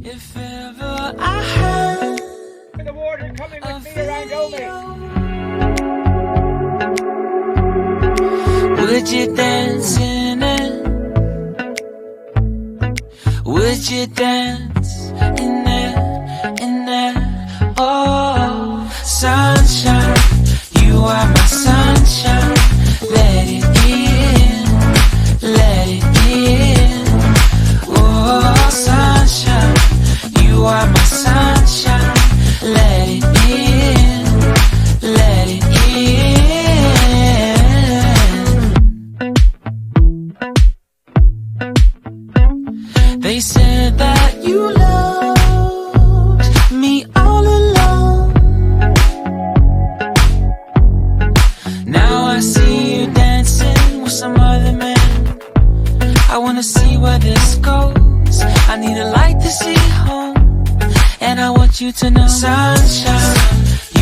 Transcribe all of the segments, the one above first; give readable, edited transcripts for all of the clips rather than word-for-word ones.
If ever I had The water coming with me around Omey. would you dance in it? Would you dance in it, in it? Oh, sunshine, you are my sunshine. Let it in, let it in. Oh, sunshine, you are my sunshine. Let it in, let it in. They said that you loved me all along. Now I see you dancing with some other man. I wanna see where this goes. I need a light to see home. And I want you to know, sunshine,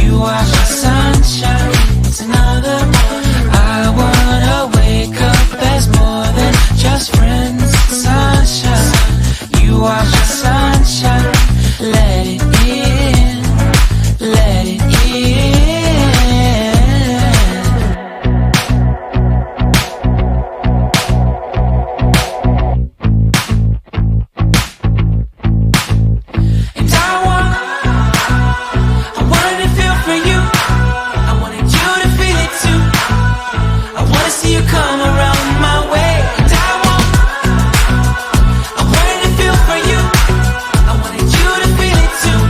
you are my sunshine. It's another morning. I wanna wake up as more than just friends. Sunshine, you are my sunshine. Let it in, let it in. And I wanted to feel for you. I wanted you to feel it too. I wanna see you come around my way. And I wanted to feel for you. I wanted you to feel it too.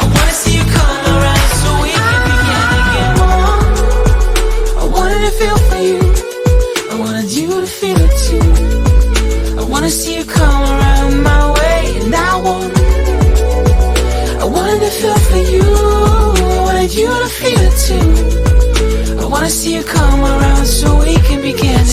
I wanna see you come around so we can begin again. I wanted to feel for you. I wanted you to feel it too. I wanna see you come around my way. And I wanted to feel for you. I wanted you to feel it too. I wanna see you come around so we can begin